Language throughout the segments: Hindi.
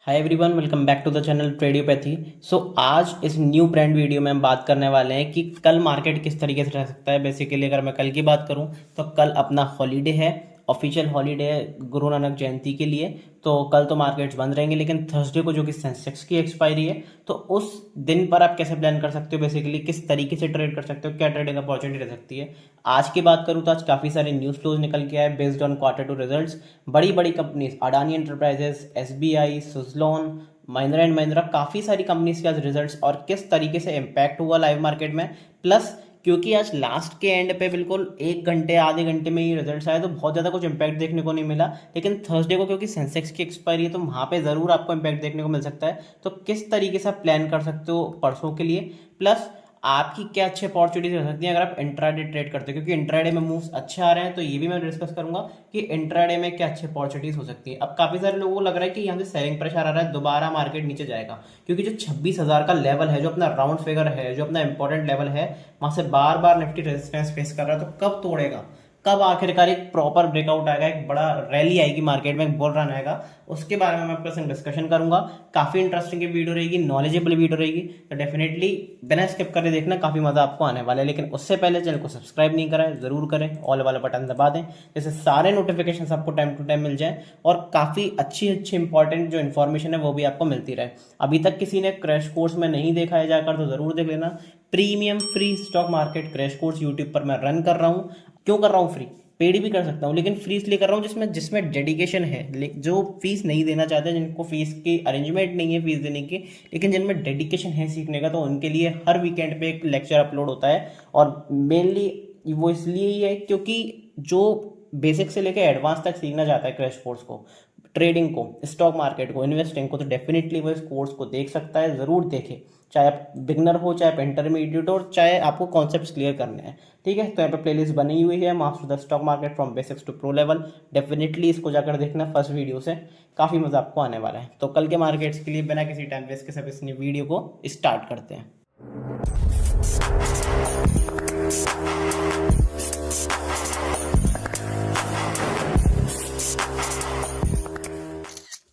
Hi everyone, welcome back to the channel Tradiopathy. आज इस न्यू ब्रांड वीडियो में हम बात करने वाले हैं कि कल मार्केट किस तरीके से रह सकता है। बेसिकली अगर मैं कल की बात करूं तो कल अपना हॉलीडे है, ऑफिशियल हॉलीडे है गुरु नानक जयंती के लिए। तो कल तो मार्केट्स बंद रहेंगे, लेकिन थर्सडे को जो कि सेंसेक्स की एक्सपायरी है, तो उस दिन पर आप कैसे प्लान कर सकते हो, बेसिकली किस तरीके से ट्रेड कर सकते हो, क्या ट्रेडिंग अपॉर्चुनिटी रह सकती है। आज की बात करूं तो आज काफ़ी सारे न्यूज़ फ्लोज निकल के आए based on quarter two results. बड़ी बड़ी companies Adani Enterprises, SBI, Suzlon, Mahindra and Mahindra, काफ़ी सारी कंपनीज के आज रिजल्ट्स और किस तरीके से इम्पैक्ट हुआ लाइव मार्केट में। प्लस क्योंकि आज लास्ट के एंड पे बिल्कुल एक घंटे आधे घंटे में ही रिजल्ट्स आए, तो बहुत ज़्यादा कुछ इम्पैक्ट देखने को नहीं मिला। लेकिन थर्सडे को क्योंकि सेंसेक्स की एक्सपायरी है, तो वहाँ पे ज़रूर आपको इम्पैक्ट देखने को मिल सकता है। तो किस तरीके से आप प्लान कर सकते हो परसों के लिए, प्लस आपकी क्या अच्छी अपॉर्चुनिटीज हो सकती हैं अगर आप इंट्राडे ट्रेड करते हो, क्योंकि इंट्राडे में मूव्स अच्छे आ रहे हैं। तो ये भी मैं डिस्कस करूंगा कि इंट्राडे में क्या अच्छी अपॉर्चुनिटीज हो सकती है। अब काफी सारे लोगों को लग रहा है कि यहाँ से सेलिंग प्रेशर आ रहा है, दोबारा मार्केट नीचे जाएगा, क्योंकि जो 26,000 का लेवल है, जो अपना राउंड फिगर है, जो अपना इंपॉर्टेंट लेवल है, वहां से बार बार निफ्टी रेजिस्टेंस फेस कर रहा है। तो कब तोड़ेगा, कब आखिरकार एक प्रॉपर ब्रेकआउट आएगा, एक बड़ा रैली आएगी मार्केट में, एक बुल रन आएगा, उसके बारे में मैं आपके साथ डिस्कशन करूंगा। काफी इंटरेस्टिंग वीडियो रहेगी, नॉलेजेबल वीडियो रहेगी, तो डेफिनेटली बिना स्किप करे देखना, काफी मजा आपको आने वाला है। लेकिन उससे पहले चैनल को सब्सक्राइब नहीं करा है जरूर करें, ऑल वाला बटन दबा दें, जैसे सारे नोटिफिकेशन आपको टाइम टू टाइम मिल जाए और काफी अच्छी अच्छी इंपॉर्टेंट जो इन्फॉर्मेशन है वो भी आपको मिलती रहे। अभी तक किसी ने क्रैश कोर्स में नहीं देखा है जाकर तो जरूर देख लेना। Premium free stock market crash course YouTube पर मैं रन कर रहा हूँ। क्यों कर रहा हूँ फ्री, पेड भी कर सकता हूँ, लेकिन फ्री इसलिए कर रहा हूँ जिसमें जिसमें डेडिकेशन है। जो फीस नहीं देना चाहते, जिनको फीस की अरेंजमेंट नहीं है फीस देने की, लेकिन जिनमें डेडिकेशन है सीखने का, तो उनके लिए हर वीकेंड पे एक लेक्चर अपलोड होता है। और मेनली वो इसलिए ही है क्योंकि जो बेसिक से लेकर एडवांस तक सीखना चाहता है क्रैश कोर्स को, ट्रेडिंग को, स्टॉक मार्केट को, इन्वेस्टिंग को, तो डेफिनेटली वो इस कोर्स को देख सकता है, ज़रूर देखे। चाहे आप बिगनर हो, चाहे आप इंटरमीडिएट हो, चाहे आपको कॉन्सेप्ट्स क्लियर करने हैं। ठीक है, तो यहाँ पे प्लेलिस्ट बनी हुई है, master the stock market from basics to pro level. Definitely इसको जाकर देखना फर्स्ट वीडियो से, काफ़ी मज़ा आपको आने वाला है। तो कल के मार्केट्स के लिए बिना किसी टाइम वेस्ट के सब इस वीडियो को स्टार्ट करते हैं।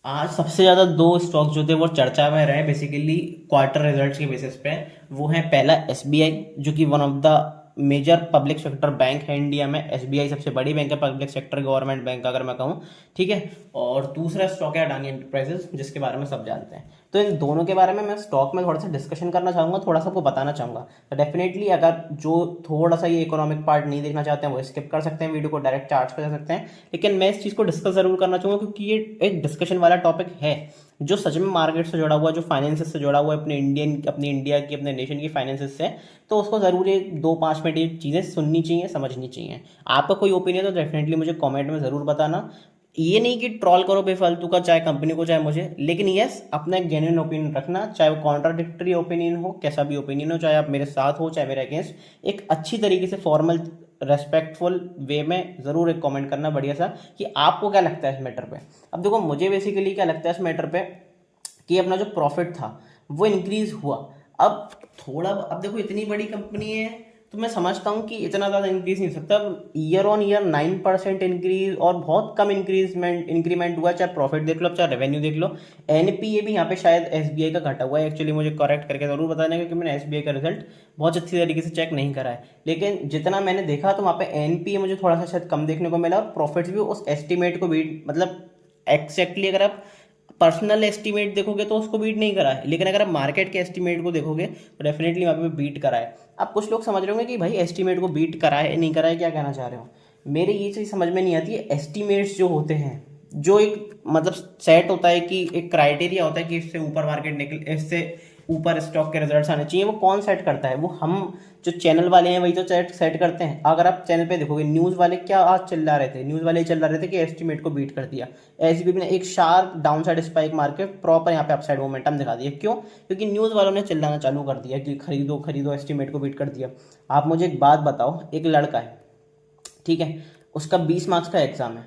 आज सबसे ज़्यादा दो स्टॉक्स जो थे वो चर्चा में रहे बेसिकली क्वार्टर रिजल्ट्स के बेसिस पे। वो है पहला एसबीआई, जो कि one of the major public sector bank है इंडिया में। एसबीआई सबसे बड़ी बैंक है, पब्लिक सेक्टर गवर्नमेंट बैंक अगर मैं कहूँ। ठीक है, और दूसरा स्टॉक है अडानी एंटरप्राइजेस, जिसके बारे में सब जानते हैं। तो इन दोनों के बारे में मैं स्टॉक में थोड़ा सा डिस्कशन करना चाहूँगा, थोड़ा सा आपको बताना चाहूँगा। तो डेफिनेटली अगर जो थोड़ा सा ये इकोनॉमिक पार्ट नहीं देखना चाहते हैं वो स्किप कर सकते हैं, वीडियो को डायरेक्ट चार्ट्स पे जा सकते हैं। लेकिन मैं इस चीज़ को डिस्कस जरूर करना चाहूँगा क्योंकि ये एक डिस्कशन वाला टॉपिक है जो सच में मार्केट से जुड़ा हुआ है, जो फाइनेंसेस से जुड़ा हुआ है, अपनी इंडिया की, अपने नेशन की फाइनेंसेस से। तो उसको ज़रूर ये 2-5 मिनट ये चीज़ें सुननी चाहिए, समझनी चाहिए। आपका कोई ओपिनियन तो डेफिनेटली मुझे कमेंट में ज़रूर बताना। ये नहीं कि ट्रॉल करो बेफालतू का, चाहे कंपनी को चाहे मुझे, लेकिन यस अपना एक जेन्युइन ओपिनियन रखना, चाहे वो कॉन्ट्राडिक्टरी ओपिनियन हो, कैसा भी ओपिनियन हो, चाहे आप मेरे साथ हो चाहे मेरे अगेंस्ट, एक अच्छी तरीके से फॉर्मल रेस्पेक्टफुल वे में ज़रूर एक कमेंट करना बढ़िया सा कि आपको क्या लगता है इस मैटर पे। अब देखो मुझे बेसिकली क्या लगता है इस मैटर पे कि अपना जो प्रॉफिट था वो इंक्रीज हुआ। अब थोड़ा, अब देखो इतनी बड़ी कंपनी है तो मैं समझता हूँ कि इतना ज़्यादा इंक्रीज नहीं हो सकता। ईयर ऑन ईयर 9% इंक्रीज और बहुत कम इंक्रीमेंट हुआ, चाहे प्रॉफिट देख लो चाहे रेवेन्यू देख लो। एनपीए भी यहाँ पे शायद एसबीआई का घटा हुआ है, एक्चुअली मुझे करेक्ट करके जरूर बताना, क्योंकि मैंने एसबीआई का रिजल्ट बहुत अच्छी तरीके से चेक नहीं करा है। लेकिन जितना मैंने देखा तो वहाँ पे एनपीए मुझे थोड़ा सा शायद कम देखने को मिला, और प्रॉफिट्स भी उस एस्टिमेट को भी, मतलब एक्जैक्टली अगर आप पर्सनल एस्टीमेट देखोगे तो उसको बीट नहीं करा है, लेकिन अगर आप मार्केट के एस्टीमेट को देखोगे तो डेफिनेटली वहाँ पे बीट करा है। अब कुछ लोग समझ रहे होंगे कि भाई एस्टीमेट को बीट करा है नहीं करा है, क्या कहना चाह रहे हो। मेरे ये चीज़ समझ में नहीं आती है। एस्टीमेट्स जो होते हैं, जो एक मतलब सेट होता है कि एक क्राइटेरिया होता है कि इससे ऊपर मार्केट निकल, इससे ऊपर स्टॉक के रिजल्ट्स आने चाहिए, वो कौन सेट करता है? वो हम जो चैनल वाले हैं वही तो सेट करते हैं। अगर आप चैनल पे देखोगे, न्यूज़ वाले क्या आज चिल्ला रहे थे, न्यूज़ वाले चल रहे थे कि एस्टीमेट को बीट कर दिया। एसबीआई ने एक शार्प डाउनसाइड स्पाइक मार के प्रॉपर यहाँ पे अपसाइड मोमेंटम दिखा दिया। क्यों? क्योंकि न्यूज़ वालों ने चिल्लाना चालू कर दिया कि खरीदो खरीदो, एस्टीमेट को बीट कर दिया। आप मुझे एक बात बताओ, एक लड़का है, ठीक है, उसका 20 मार्क्स का एग्जाम है,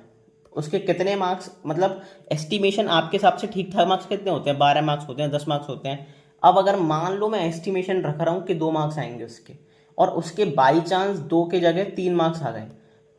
उसके कितने मार्क्स, मतलब एस्टिमेशन आपके हिसाब से ठीक ठाक मार्क्स कितने होते हैं? 12 मार्क्स होते हैं, 10 मार्क्स होते हैं। अब अगर मान लो मैं एस्टिमेशन रख रहा हूँ कि 2 मार्क्स आएंगे उसके, और उसके बाई चांस 2 के जगह 3 मार्क्स आ गए,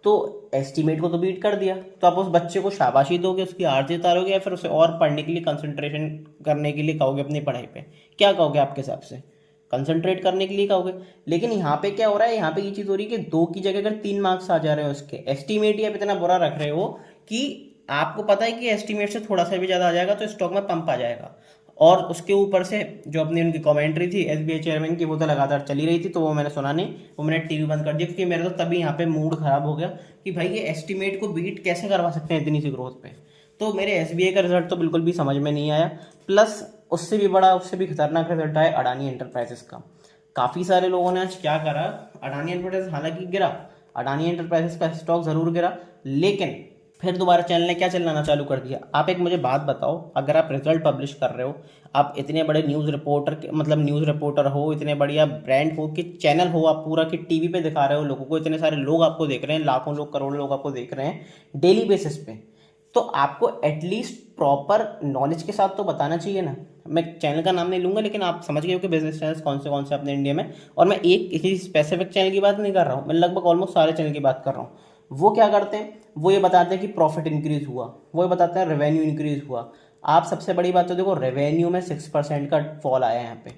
तो एस्टीमेट को तो बीट कर दिया, तो आप उस बच्चे को शाबाशी दोगे, उसकी आरती उतारोगे, या फिर उसे और पढ़ने के लिए कंसंट्रेशन करने के लिए कहोगे अपनी पढ़ाई पे? क्या कहोगे आपके हिसाब से? कंसंट्रेट करने के लिए कहोगे। लेकिन यहाँ पे क्या हो रहा है, यहाँ पे ये चीज़ हो रही है कि 2 की जगह अगर 3 मार्क्स आ जा रहे हो उसके, एस्टीमेट ही आप इतना बुरा रख रहे हो कि आपको पता है कि एस्टीमेट से थोड़ा सा भी ज़्यादा आ जाएगा तो स्टॉक में पंप आ जाएगा। और उसके ऊपर से जो अपनी उनकी कमेंट्री थी एसबीआई चेयरमैन की, वो तो लगातार चली रही थी, तो वो मैंने सुना नहीं, वो मैंने टीवी बंद कर दिया, क्योंकि मेरा तो तभी यहाँ पे मूड खराब हो गया कि भाई ये एस्टीमेट को बीट कैसे करवा सकते हैं इतनी सी ग्रोथ पे। तो मेरे एसबीआई का रिजल्ट तो बिल्कुल भी समझ में नहीं आया। प्लस उससे भी बड़ा, उससे भी खतरनाक रिजल्ट आया अडानी एंटरप्राइजेस का। काफ़ी सारे लोगों ने आज क्या करा, अडानी एंटरप्राइजेस हालांकि गिरा, अडानी एंटरप्राइजेस का स्टॉक ज़रूर गिरा, लेकिन फिर दोबारा चैनल ने क्या चलाना चालू कर दिया। आप एक मुझे बात बताओ, अगर आप रिजल्ट पब्लिश कर रहे हो, आप इतने बड़े न्यूज़ रिपोर्टर मतलब न्यूज़ रिपोर्टर हो, इतने बढ़िया ब्रांड हो कि चैनल हो आप पूरा कि टीवी पे दिखा रहे हो लोगों को, इतने सारे लोग आपको देख रहे हैं, लाखों लोग करोड़ों लोग आपको देख रहे हैं डेली बेसिस पे, तो आपको एटलीस्ट प्रॉपर नॉलेज के साथ तो बताना चाहिए ना। मैं चैनल का नाम नहीं लूंगा, लेकिन आप समझ गए हो कि बिजनेस चैनल्स कौन से अपने इंडिया में, और मैं एक किसी स्पेसिफिक चैनल की बात नहीं कर रहा हूँ, मैं लगभग ऑलमोस्ट सारे चैनल की बात कर रहा हूँ। वो क्या करते हैं, वो ये बताते हैं कि प्रॉफिट इंक्रीज हुआ, वो ये बताते हैं रेवेन्यू इंक्रीज हुआ। आप सबसे बड़ी बात तो देखो, रेवेन्यू में 6% का फॉल आया है यहाँ पे,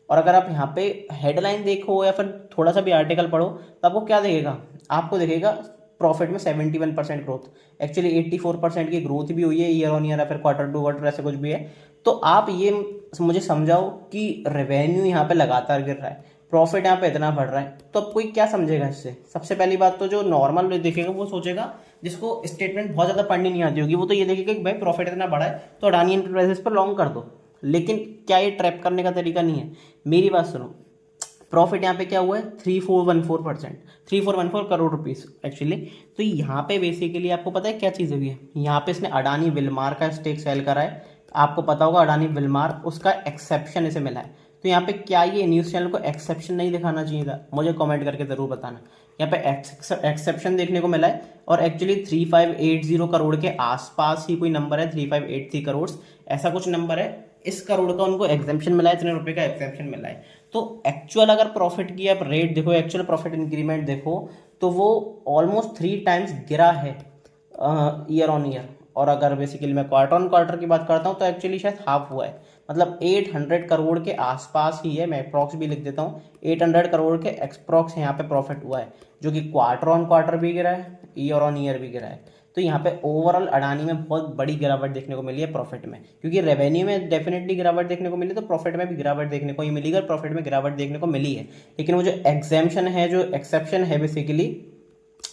और अगर आप यहाँ पे हेडलाइन देखो या फिर थोड़ा सा भी आर्टिकल पढ़ो, तो आपको क्या देखेगा, आपको देखेगा प्रॉफिट में 71% ग्रोथ, एक्चुअली 84% की ग्रोथ भी हुई है ईयर ऑन ईयर या फिर क्वार्टर टू क्वार्टर ऐसे कुछ भी है। तो आप ये मुझे समझाओ कि रेवेन्यू यहाँ पे लगातार गिर रहा है, प्रॉफिट यहाँ पे इतना बढ़ रहा है, तो अब कोई क्या समझेगा इससे? सबसे पहली बात तो जो नॉर्मल देखेगा वो सोचेगा, जिसको स्टेटमेंट बहुत ज़्यादा पढ़नी नहीं आती होगी, वो तो ये देखेगा कि भाई प्रॉफिट इतना बड़ा है तो अडानी एंटरप्राइजेस पर लॉन्ग कर दो। लेकिन क्या ये ट्रैप करने का तरीका नहीं है? मेरी बात सुनो, प्रॉफिट यहाँ पे क्या हुआ है, 3414%, 3414 करोड़ रुपीस एक्चुअली। तो यहाँ पे बेसिकली आपको पता है क्या चीज़ हुई है, यहाँ पे इसने अडानी विलमार का स्टेक सेल करा है। आपको पता होगा अडानी विलमार, उसका एक्सेप्शन इसे मिला है। तो यहाँ पे क्या ये न्यूज़ चैनल को एक्सेप्शन नहीं दिखाना चाहिए था? मुझे कमेंट करके ज़रूर बताना। यहाँ पे एक्सेप्शन देखने को मिला है, और एक्चुअली 3580 करोड़ के आसपास ही कोई नंबर है, 3583 करोड़ ऐसा कुछ नंबर है, इस करोड़ का उनको एग्जाम्पशन मिला है, इतने रुपए का एग्जाम्पशन मिला है। तो एक्चुअल अगर प्रॉफिट की आप रेट देखो, एक्चुअल प्रॉफिट इंक्रीमेंट देखो, तो वो ऑलमोस्ट 3 टाइम्स गिरा है ईयर ऑन ईयर। और अगर बेसिकली मैं क्वार्टर ऑन क्वार्टर की बात करता हूँ तो एक्चुअली शायद हाफ हुआ है, मतलब 800 करोड़ के आसपास ही है। मैं अप्रॉक्स भी लिख देता हूँ, 800 करोड़ के अप्रॉक्स यहाँ पे प्रॉफिट हुआ है, जो कि क्वार्टर ऑन क्वार्टर भी गिरा है, ईयर ऑन ईयर भी गिरा है। तो यहाँ पे ओवरऑल अडानी में बहुत बड़ी गिरावट देखने को मिली है प्रॉफिट में, क्योंकि रेवेन्यू में डेफिनेटली गिरावट देखने को मिली, तो प्रॉफिट में भी गिरावट देखने को ही मिली, और प्रॉफिट में गिरावट देखने को मिली है। लेकिन वो जो एग्जाम्पशन है, जो एक्सेप्शन है बेसिकली,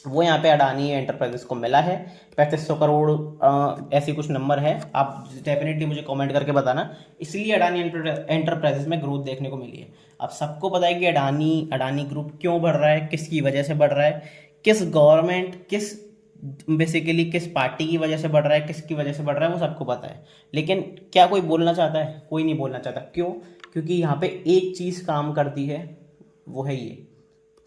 वो यहाँ पे अडानी एंटरप्राइजेस को मिला है। 3500 करोड़ ऐसी कुछ नंबर है, आप डेफिनेटली मुझे कमेंट करके बताना। इसलिए अडानी एंटरप्राइजेस में ग्रोथ देखने को मिली है। अब सबको पता है कि अडानी ग्रुप क्यों बढ़ रहा है, किसकी वजह से बढ़ रहा है, किस गवर्नमेंट, बेसिकली किस पार्टी की वजह से बढ़ रहा है, किसकी वजह से बढ़ रहा है, वो सबको पता है। लेकिन क्या कोई बोलना चाहता है? कोई नहीं बोलना चाहता। क्यों? क्योंकि यहाँ पे एक चीज़ काम करती है, वो है ये,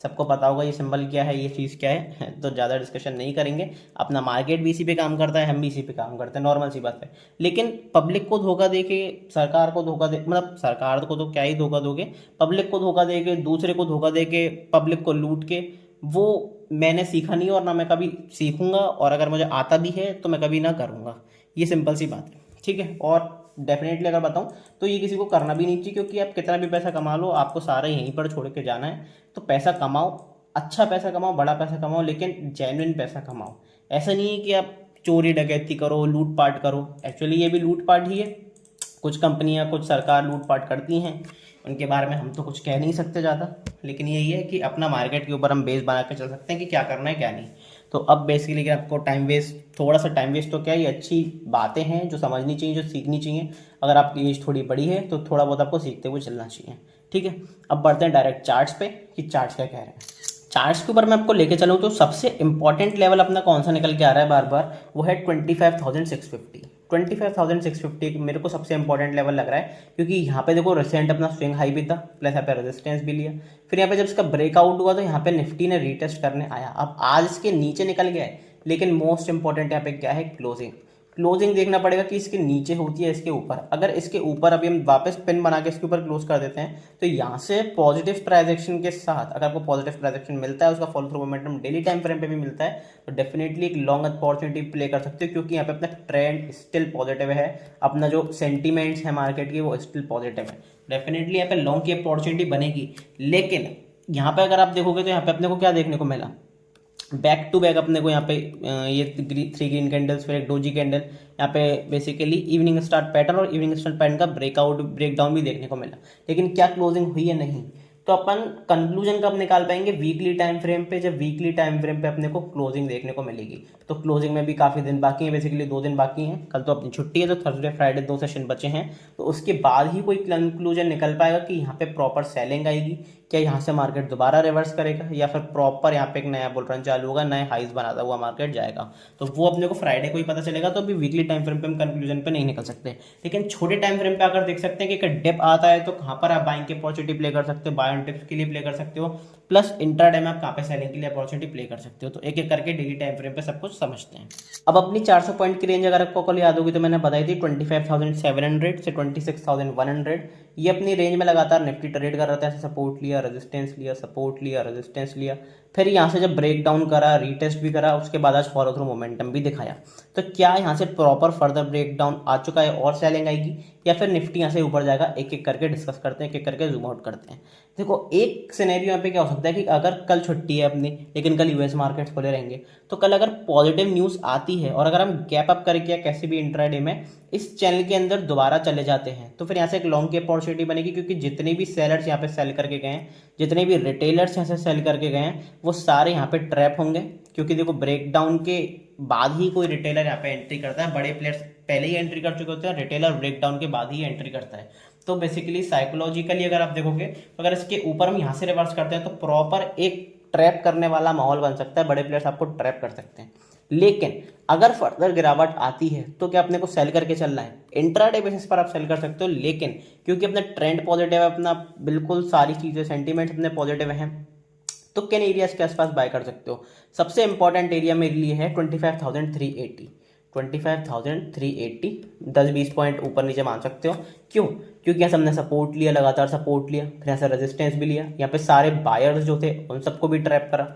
सबको पता होगा ये सिंबल क्या है, ये चीज़ क्या है, तो ज़्यादा डिस्कशन नहीं करेंगे। अपना मार्केट भी इसी पे काम करता है, हम भी इसी पे काम करते हैं, नॉर्मल सी बात है। लेकिन पब्लिक को धोखा दे के, सरकार को धोखा दे, मतलब सरकार को तो क्या ही धोखा दोगे, पब्लिक को धोखा दे के, दूसरे को धोखा दे के, पब्लिक को लूट के, वो मैंने सीखा नहीं, और ना मैं कभी सीखूंगा, और अगर मुझे आता भी है तो मैं कभी ना करूँगा। ये सिंपल सी बात है, ठीक है। और डेफिनेटली अगर बताऊं तो ये किसी को करना भी नहीं चाहिए, क्योंकि आप कितना भी पैसा कमा लो, आपको सारा यहीं पर छोड़ के जाना है। तो पैसा कमाओ, अच्छा पैसा कमाओ, बड़ा पैसा कमाओ, लेकिन जेन्युइन पैसा कमाओ। ऐसा नहीं है कि आप चोरी डकैती करो, लूटपाट करो, एक्चुअली ये भी लूटपाट ही है। कुछ कंपनियां, कुछ सरकार लूटपाट करती हैं, उनके बारे में हम तो कुछ कह नहीं सकते ज़्यादा, लेकिन यही है कि अपना मार्केट के ऊपर हम बेस बना के चल सकते हैं कि क्या करना है क्या नहीं। तो अब बेसिकली कि आपको टाइम वेस्ट, थोड़ा सा टाइम वेस्ट तो क्या, ये अच्छी बातें हैं जो समझनी चाहिए, जो सीखनी चाहिए। अगर आपकी एज थोड़ी बड़ी है तो थोड़ा बहुत आपको सीखते हुए चलना चाहिए, ठीक है। अब बढ़ते हैं डायरेक्ट चार्ट्स पे कि चार्ट्स क्या कह रहे हैं। चार्ट्स के ऊपर मैं आपको लेके चलूँ तो सबसे इंपॉर्टेंट लेवल अपना कौन सा निकल के आ रहा है बार बार, वो है 25,650। 25,650 मेरे को सबसे इंपॉर्टेंट लेवल लग रहा है, क्योंकि यहाँ पे देखो रिसेंट अपना स्विंग हाई भी था, प्लस यहाँ पे रेजिस्टेंस भी लिया। फिर यहाँ पे जब इसका ब्रेकआउट हुआ तो यहाँ पे निफ्टी ने रीटेस्ट करने आया। अब आज इसके नीचे निकल गया है, लेकिन मोस्ट इंपॉर्टेंट यहाँ पे क्या है, क्लोजिंग। क्लोजिंग देखना पड़ेगा कि इसके नीचे होती है इसके ऊपर। अगर इसके ऊपर अभी हम वापस पिन बना के इसके ऊपर क्लोज कर देते हैं तो यहाँ से पॉजिटिव प्राइस एक्शन के साथ अगर आपको पॉजिटिव प्राइस एक्शन मिलता है, उसका follow through momentum daily time frame पे भी मिलता है, तो डेफिनेटली एक लॉन्ग अपॉर्चुनिटी प्ले कर सकते हो, क्योंकि यहाँ पे अपना ट्रेंड स्टिल पॉजिटिव है, अपना जो सेंटीमेंट्स है मार्केट की वो स्टिल पॉजिटिव है। डेफिनेटली यहाँ पे लॉन्ग की अपॉर्चुनिटी बनेगी। लेकिन यहाँ पे अगर आप देखोगे तो यहाँ पे अपने को क्या देखने को मिला, बैक टू बैक अपने को यहाँ पे ये 3 ग्रीन कैंडल्स, फिर एक डोजी कैंडल, यहाँ पे बेसिकली इवनिंग स्टार्ट पैटर्न और इवनिंग स्टार्ट पैटर्न का ब्रेकआउट ब्रेकडाउन भी देखने को मिला। लेकिन क्या क्लोजिंग हुई है? नहीं। तो अपन कंक्लूजन कब निकाल पाएंगे? वीकली टाइम फ्रेम पे। जब वीकली टाइम फ्रेम पे अपने को क्लोजिंग देखने को मिलेगी, तो क्लोजिंग में भी काफ़ी दिन बाकी हैं, बेसिकली 2 दिन बाकी हैं। कल तो अपनी छुट्टी है, तो थर्सडे फ्राइडे 2 सेशन बचे हैं, तो उसके बाद ही कोई कंक्लूजन निकल पाएगा कि यहाँ पे प्रॉपर सेलिंग आएगी, क्या यहाँ से मार्केट दोबारा रिवर्स करेगा, या फिर प्रॉपर यहाँ पे एक नया बुल रन चालू होगा, नए हाइज बनाता हुआ मार्केट जाएगा। तो वो अपने को फ्राइडे को ही पता चलेगा। तो अभी वीकली टाइम फ्रेम पे हम कंक्लूजन पे नहीं निकल सकते, लेकिन छोटे टाइम फ्रेम पे अगर देख सकते हैं कि डिप आता है तो कहाँ पर आप बाइंग की अपॉर्चुनिटी प्ले कर सकते हो, बाय ऑन टिप्स के लिए प्ले कर सकते हो, प्लस इंट्राडे में आप कहाँ पे सेलिंग के लिए अपॉर्चुनिटी प्ले कर सकते हो। तो एक एक करके डेली टाइम फ्रेम पे सब कुछ समझते हैं। अब अपनी 400 पॉइंट की रेंज अगर आपको कल याद होगी तो मैंने बताई थी 25,700 से 26,100। ये अपनी रेंज में लगातार निफ्टी ट्रेड कर रहा था, ऐसे सपोर्ट लिया, रेजिस्टेंस लिया, सपोर्ट लिया, रेजिस्टेंस लिया, फिर यहाँ से जब ब्रेक डाउन करा, रीटेस्ट भी करा, उसके बाद आज फॉलो थ्रू मोमेंटम भी दिखाया। तो क्या यहाँ से प्रॉपर फर्दर ब्रेक डाउन आ चुका है और सेलिंग आएगी, या फिर निफ्टी यहाँ से ऊपर जाएगा? एक एक करके डिस्कस करते हैं, एक एक करके जूम आउट करते हैं। देखो, एक सिनेरियो यहाँ पे क्या हो सकता है कि अगर कल छुट्टी है अपनी, लेकिन कल यूएस मार्केट्स खुले रहेंगे, तो कल अगर पॉजिटिव न्यूज़ आती है और अगर हम गैप अप करके या कैसे भी इंट्राडे में इस चैनल के अंदर दोबारा चले जाते हैं, तो फिर यहाँ से एक लॉन्ग की अपॉर्चुनिटी बनेगी, क्योंकि जितने भी सेलर्स यहाँ पे सेल करके गए हैं, जितने भी रिटेलर्स यहाँ से सेल करके गए हैं, वो सारे यहाँ पे ट्रैप होंगे। क्योंकि देखो, ब्रेकडाउन के बाद ही कोई रिटेलर यहाँ पे एंट्री करता है, बड़े प्लेयर्स पहले ही एंट्री कर चुके होते हैं, रिटेलर ब्रेकडाउन के बाद ही एंट्री करता है। तो बेसिकली साइकोलॉजिकली अगर आप देखोगे तो अगर इसके ऊपर हम यहाँ से रिवर्स करते हैं तो प्रॉपर एक ट्रैप करने वाला माहौल बन सकता है, बड़े प्लेयर्स आपको ट्रैप कर सकते हैं। लेकिन अगर फर्दर गिरावट आती है तो क्या अपने को सेल करके चलना है? इंट्राडे बेसिस पर आप सेल कर सकते हो, लेकिन क्योंकि अपना ट्रेंड पॉजिटिव है, अपना बिल्कुल सारी चीज़ें सेंटीमेंट्स अपने पॉजिटिव हैं, तो किन एरियाज के आसपास बाय कर सकते हो? सबसे इंपॉर्टेंट एरिया मेरे लिए है 25,380। 25,380 10-20 पॉइंट ऊपर नीचे मान सकते हो। क्यों? क्योंकि यहाँ से हमने सपोर्ट लिया, लगातार सपोर्ट लिया, फिर यहाँ से रेजिस्टेंस भी लिया, यहाँ पे सारे बायर्स जो थे उन सबको भी ट्रैप करा,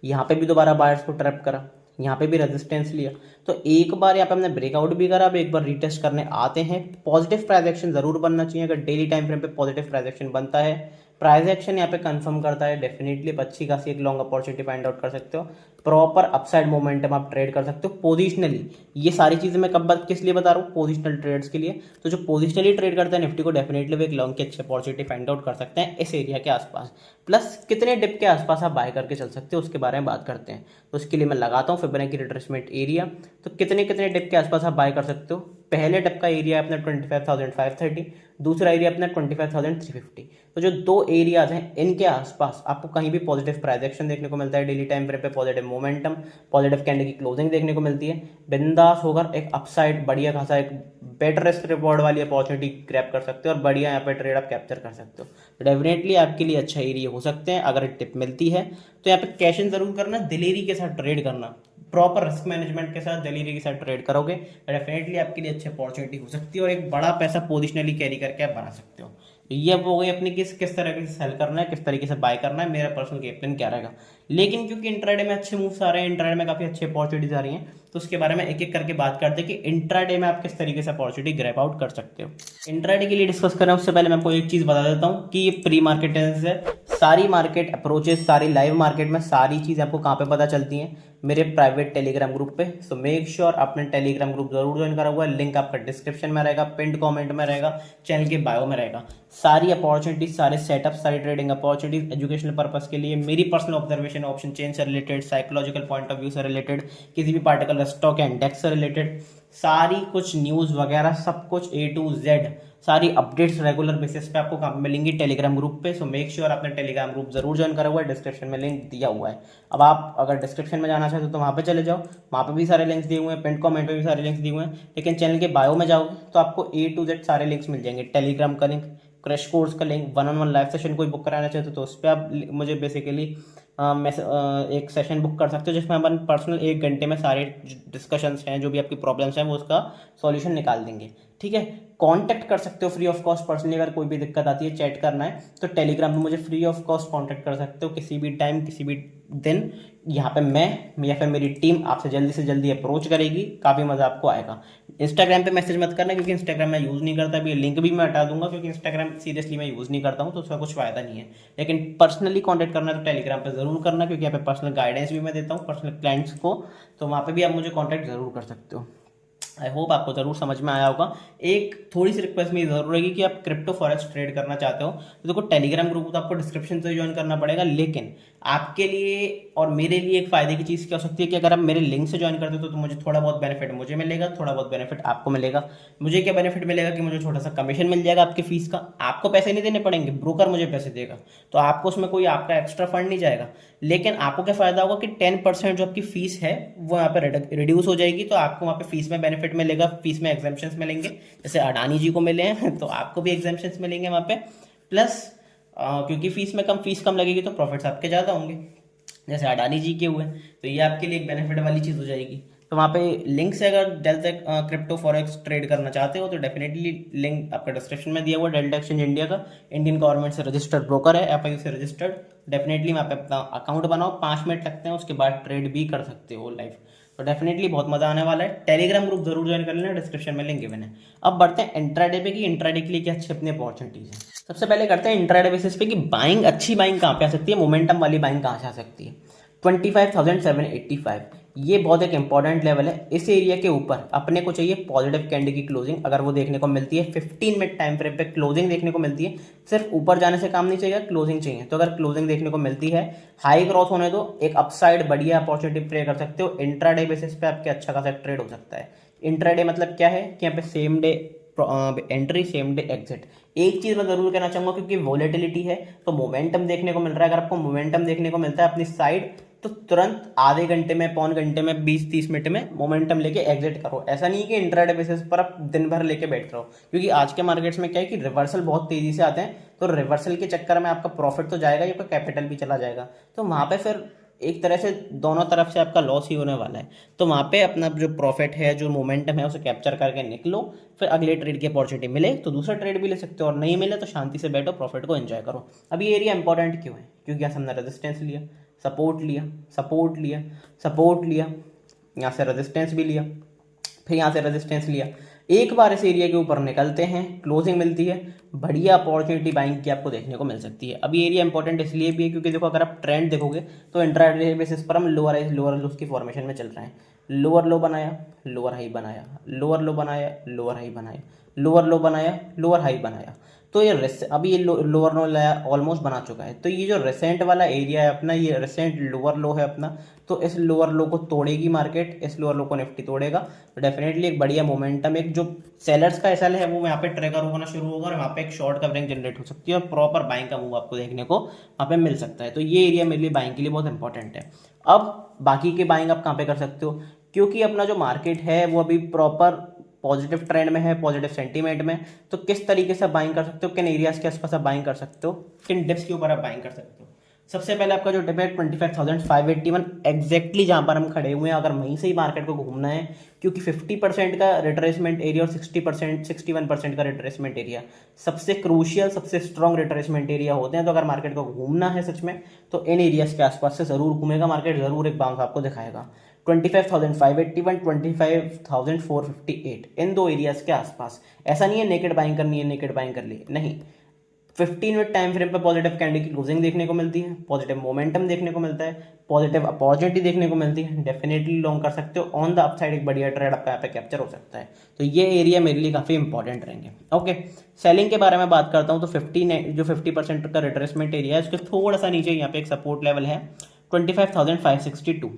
यहाँ पे भी दोबारा बायर्स को ट्रैप करा, यहाँ पे भी रेजिस्टेंस लिया। तो एक बार यहाँ पे हमने ब्रेकआउट भी करा, अब एक बार रीटेस्ट करने आते हैं। पॉजिटिव प्राइस एक्शन जरूर बनना चाहिए। अगर डेली टाइम फ्रेम पे पॉजिटिव प्राइस एक्शन बनता है, प्राइस एक्शन यहाँ पे कंफर्म करता है, डेफिनेटली अच्छी खासी एक लॉन्ग अपॉर्चुनिटी फाइंड आउट कर सकते हो, प्रॉपर अपसाइड मोमेंटम आप ट्रेड कर सकते हो पोजिशनली। ये सारी चीज़ें मैं कब किस लिए बता रहा हूँ? पोजिशनल ट्रेड्स के लिए। तो जो पोजिशनली ट्रेड करता है निफ्टी को, डेफिनेटली वो एक लॉन्ग की अच्छी अपॉर्चुनिटी फाइंड आउट कर सकते हैं इस एरिया के आसपास। प्लस कितने डिप के आसपास आप बाय करके चल सकते हो उसके बारे में बात करते हैं। तो उसके लिए मैं लगाता हूँ फिबोनाची रिट्रेसमेंट एरिया। तो कितने कितने डिप के आसपास आप बाय कर सकते हो? पहले डिप का एरिया अपना 25,530, दूसरा एरिया अपना 25,350। तो जो दो एरियाज हैं इनके आसपास आपको कहीं भी पॉजिटिव प्राइस एक्शन देखने को मिलता है, डेली टाइम फ्रेम पे पॉजिटिव मोमेंटम, पॉजिटिव कैंडल की क्लोजिंग देखने को मिलती है, बिंदास होकर एक अपसाइड बढ़िया खासा एक बेटर रिस्क रिवॉर्ड वाली अपॉर्चुनिटी ग्रैब कर सकते हो और बढ़िया यहाँ पे ट्रेड आप कैप्चर कर सकते हो। तो डेफिनेटली आपके लिए अच्छा एरिया हो सकते हैं। अगर टिप मिलती है तो यहाँ पे कैश इन जरूर करना, दिलेरी के साथ ट्रेड करना, प्रॉपर रिस्क मैनेजमेंट के साथ दिलेरी के साथ ट्रेड करोगे तो डेफिनेटली आपके लिए अच्छी अपॉर्चुनिटी हो सकती है और एक बड़ा पैसा पोजिशनली कैरी करके आप बना सकते हो। तो ये अब हो गई अपनी किस तरीके से सेल करना है, किस तरीके से बाय करना है, मेरा पर्सनल गेम प्लान क्या रहेगा। लेकिन क्योंकि इंट्राडे में अच्छे मूव्स आ रहे हैं, इंट्राडे में काफ़ी अच्छी अपॉर्चुनिटीज आ रही हैं, तो उसके बारे में एक एक करके बात करते हैं कि इंट्राडे में आप किस तरीके से अपॉर्चुनिटी ग्रैब आउट कर सकते हो। इंट्राडे के लिए डिस्कस करें उससे पहले मैं आपको एक चीज़ बता देता हूँ कि ये प्री मार्केट है। सारी मार्केट अप्रोचेस, सारी लाइव मार्केट में सारी चीज़ आपको कहाँ पे पता चलती हैं? मेरे प्राइवेट टेलीग्राम ग्रुप पे। सो मेक श्योर आपने टेलीग्राम ग्रुप जरूर ज्वाइन करा हुआ है, लिंक आपका डिस्क्रिप्शन में रहेगा, पिंड कमेंट में रहेगा, चैनल के बायो में रहेगा। सारी अपॉर्चुनिटीज, सारे सेटअप, सारी ट्रेडिंग अपॉर्चुनिटीज एजुकेशनल पर्पस के लिए, मेरी पर्सनल ऑब्जर्वेशन, ऑप्शन चेंज से related, psychological point of view से रिलेटेड, किसी भी पार्टिकुलर स्टॉक या इंडेक्स से रिलेटेड, सारी कुछ न्यूज़ वगैरह सब कुछ A to Z सारी अपडेट्स रेगुलर बेसिस पे आपको कहाँ मिलेंगी? टेलीग्राम ग्रुप पे। सो मेक श्योर आपने टेलीग्राम ग्रुप जरूर ज्वाइन करा हुआ है, डिस्क्रिप्शन में लिंक दिया हुआ है। अब आप अगर डिस्क्रिप्शन में जाना चाहते हो तो वहाँ पे चले जाओ, वहाँ पे भी सारे लिंक्स दिए हुए हैं, पिन कमेंट पे भी सारे लिंक्स दिए हुए हैं। लेकिन चैनल के बायो में जाओगे तो आपको A to Z सारे लिंक्स मिल जाएंगे, टेलीग्राम का लिंक, क्रैश कोर्स का लिंक, 1-on-1 लाइव सेशन कोई बुक कराना चाहते हो तो उस पर आप मुझे बेसिकली एक सेशन बुक कर सकते हो जिसमें अपन पर्सनल 1 घंटे में सारे डिस्कशंस हैं, जो भी आपकी प्रॉब्लम्स हैं, वो उसका सॉल्यूशन निकाल देंगे। ठीक है, कांटेक्ट कर सकते हो फ्री ऑफ कॉस्ट पर्सनली। अगर कोई भी दिक्कत आती है, चैट करना है, तो टेलीग्राम पे मुझे फ्री ऑफ कॉस्ट कांटेक्ट कर सकते हो किसी भी टाइम, किसी भी दिन। यहाँ पे मैं या फिर मेरी टीम आपसे जल्दी से जल्दी अप्रोच करेगी, काफ़ी मज़ा आपको आएगा। इंस्टाग्राम पे मैसेज मत करना, क्योंकि इंस्टाग्राम मैं यूज़ नहीं करता। अभी लिंक भी मैं हटा दूंगा, क्योंकि इंस्टाग्राम सीरियसली मैं यूज़ नहीं करता हूँ, तो उसका कुछ फ़ायदा नहीं है। लेकिन पर्सनली कॉन्टैक्ट करना है तो टेलीग्राम पर ज़रूर करना, क्योंकि यहाँ पे पर्सनल गाइडेंस भी मैं देता हूँ पर्सनल क्लाइंट्स को, तो वहाँ पर भी आप मुझे कॉन्टैक्ट ज़रूर कर सकते हो। आई होप आपको जरूर समझ में आया होगा। एक थोड़ी सी रिक्वेस्ट मेरी जरूर रहेगी कि आप क्रिप्टो फॉरेक्स ट्रेड करना चाहते हो तो देखो, टेलीग्राम ग्रुप तो आपको डिस्क्रिप्शन से ज्वाइन करना पड़ेगा, लेकिन आपके लिए और मेरे लिए एक फायदे की चीज़ क्या हो सकती है कि अगर आप मेरे लिंक से ज्वाइन करते हो तो मुझे थोड़ा बहुत बेनिफिट मुझे मिलेगा, थोड़ा बहुत बेनिफिट आपको मिलेगा। मुझे क्या बेनिफिट मिलेगा कि मुझे छोटा सा कमीशन मिल जाएगा आपकी फीस का, आपको पैसे नहीं देने पड़ेंगे, ब्रोकर मुझे पैसे देगा, तो आपको उसमें कोई आपका एक्स्ट्रा फंड नहीं जाएगा। लेकिन आपको क्या फायदा होगा कि 10% जो आपकी फीस है वो यहाँ पे रिड्यूस हो जाएगी, तो आपको वहाँ पे फीस में बेनिफिट मिलेगा, फीस में एग्जाम्पशंस मिलेंगे, जैसे अडानी जी को मिले हैं तो आपको भी एग्जाम्पशंस मिलेंगे वहाँ पे। प्लस क्योंकि फीस कम लगेगी तो प्रॉफिट्स आपके ज़्यादा होंगे, जैसे अडानी जी के हुए, तो ये आपके लिए एक बेनिफिट वाली चीज़ हो जाएगी। तो वहाँ पे लिंक से अगर डेल्टा क्रिप्टो फॉरेक्स ट्रेड करना चाहते हो तो डेफिनेटली लिंक आपका डिस्क्रिप्शन में दिया हुआ। डेल्टा एक्सचेंज इंडिया का इंडियन गवर्नमेंट से रजिस्टर्ड ब्रोकर है, एफआईयू से रजिस्टर्ड। डेफिनेटली वहाँ पे अपना अकाउंट बनाओ, 5 मिनट लगते हैं, उसके बाद ट्रेड भी कर सकते हो लाइव। तो डेफिनेटली बहुत मजा आने वाला है। टेलीग्राम ग्रुप जरूर ज्वाइन कर लेना, डिस्क्रिप्शन में लिंक गिवन है। अब बढ़ते हैं इंट्राडे पे कि इंट्राडे के लिए क्या अच्छी अपनी अपॉर्चुनिटीज है। सबसे पहले करते हैं इंट्राडे बेसिस पे कि बाइंग, अच्छी बाइंग कहाँ पे आ सकती है, मोमेंटम वाली बाइंग कहाँ से आ सकती है। 25,785 ये बहुत एक इंपॉर्टेंट लेवल है। इस एरिया के ऊपर अपने को चाहिए पॉजिटिव कैंडल की क्लोजिंग, अगर वो देखने को मिलती है 15 मिनट टाइम फ्रेम पे क्लोजिंग देखने को मिलती है, सिर्फ ऊपर जाने से काम नहीं चाहिए, क्लोजिंग चाहिए। तो अगर क्लोजिंग देखने को मिलती है, हाई क्रॉस होने दो, एक अपसाइड बढ़िया अपॉर्चुनिटी प्ले कर सकते हो। इंट्राडे बेसिस पे आपके अच्छा खासा ट्रेड हो सकता है। इंट्राडे मतलब क्या है कि यहाँ पे same day entry, same day exit. एक चीज मैं जरूर कहना चाहूंगा, क्योंकि वॉलेटिलिटी है तो मोमेंटम देखने को मिल रहा है। अगर आपको मोमेंटम देखने को मिलता है अपनी साइड, तो तुरंत आधे घंटे में, पौन घंटे में, 20-30 मिनट में मोमेंटम लेके एग्जिट करो। ऐसा नहीं कि इंट्राडे बेसिस पर आप दिन भर लेके बैठ रहो, क्योंकि आज के मार्केट्स में क्या है कि रिवर्सल बहुत तेजी से आते हैं, तो रिवर्सल के चक्कर में आपका प्रॉफिट तो जाएगा ही, आपका कैपिटल भी चला जाएगा। तो वहां पे फिर एक तरह से दोनों तरफ से आपका लॉस ही होने वाला है। तो वहाँ पे अपना जो प्रॉफिट है, जो मोमेंटम है, उसे कैप्चर करके निकलो। फिर अगले ट्रेड की अपॉर्चुनिटी मिले तो दूसरा ट्रेड भी ले सकते हो, और नहीं मिले तो शांति से बैठो, प्रॉफिट को एंजॉय करो। अब ये एरिया इंपॉर्टेंट क्यों है, क्योंकि यहाँ से हमने रेजिस्टेंस लिया, सपोर्ट लिया, सपोर्ट लिया, सपोर्ट लिया, यहाँ से रेजिस्टेंस भी लिया, फिर यहाँ से रेजिस्टेंस लिया। एक बार इस एरिया के ऊपर निकलते हैं, क्लोजिंग मिलती है, बढ़िया अपॉर्चुनिटी बाइंग की आपको देखने को मिल सकती है। अब ये एरिया इंपॉर्टेंट इसलिए भी है क्योंकि देखो, अगर आप ट्रेंड देखोगे तो इंट्राडे बेसिस पर हम लोअर हाई लोअर लो की फॉर्मेशन में चल रहे हैं। लोअर लो बनाया, लोअर हाई बनाया, लोअर लो बनाया, लोअर हाई बनाया, लोअर लो बनाया, लोअर हाई बनाया। तो ये अभी ये लोअर लो ऑलमोस्ट बना चुका है। तो ये जो रिसेंट वाला एरिया है अपना, ये रिसेंट लोअर लो है अपना, तो इस लोअर लो को तोड़ेगी मार्केट, इस लोअर लो को निफ्टी तोड़ेगा, तो डेफिनेटली एक बढ़िया मोमेंटम, एक जो सेलर्स का एसएल है वो यहाँ पे ट्रिगर होना शुरू होगा, और वहाँ पे एक शॉर्ट कवरिंग जनरेट हो सकती है, और प्रॉपर बाइंग का मूव आपको देखने को वहाँ पे मिल सकता है। तो ये एरिया मेरे लिए बाइंग के लिए बहुत इंपॉर्टेंट है। अब बाकी के बाइंग आप कहाँ पे कर सकते हो, क्योंकि अपना जो मार्केट है वो अभी प्रॉपर पॉजिटिव ट्रेंड में है, पॉजिटिव सेंटीमेंट में। तो किस तरीके से बाइंग कर सकते हो, किन एरियाज के आसपास आप बाइंग कर सकते हो, किन डिप्स के ऊपर आप बाइंग कर सकते हो। सबसे पहले आपका जो डिप है 25,581 एग्जैक्टली जहां पर हम खड़े हुए हैं, अगर वहीं से ही मार्केट को घूमना है, क्योंकि 50% का रिट्रेसमेंट एरिया और 61% का रिट्रेसमेंट एरिया सबसे क्रूशियल, सबसे स्ट्रॉन्ग रिट्रेसमेंट एरिया होते हैं। तो अगर मार्केट को घूमना है सच में, तो इन एरियाज के आसपास से जरूर घूमेगा मार्केट, जरूर एक बाउंस आपको दिखाएगा। 25,581, 25,458 इन दो एरियाज के आसपास। ऐसा नहीं है नेकेड बाइंग करनी है, नेकेड बाइंग कर ली, नहीं। 15 मिनट टाइम फ्रेम पे पॉजिटिव कैंडल की क्लोजिंग देखने को मिलती है, पॉजिटिव मोमेंटम देखने को मिलता है, पॉजिटिव अपॉर्चुनिटी देखने को मिलती है, डेफिनेटली लॉन्ग कर सकते हो। ऑन द अपसाइड एक बढ़िया ट्रेड आपका यहाँ पे कैप्चर हो सकता है। तो ये एरिया मेरे लिए काफी इंपॉर्टेंट रहेंगे। ओके, सेलिंग के बारे में बात करता हूँ तो 50% का रिट्रेसमेंट एरिया है, उसके थोड़ा सा नीचे यहाँ पे एक सपोर्ट लेवल है 25,562।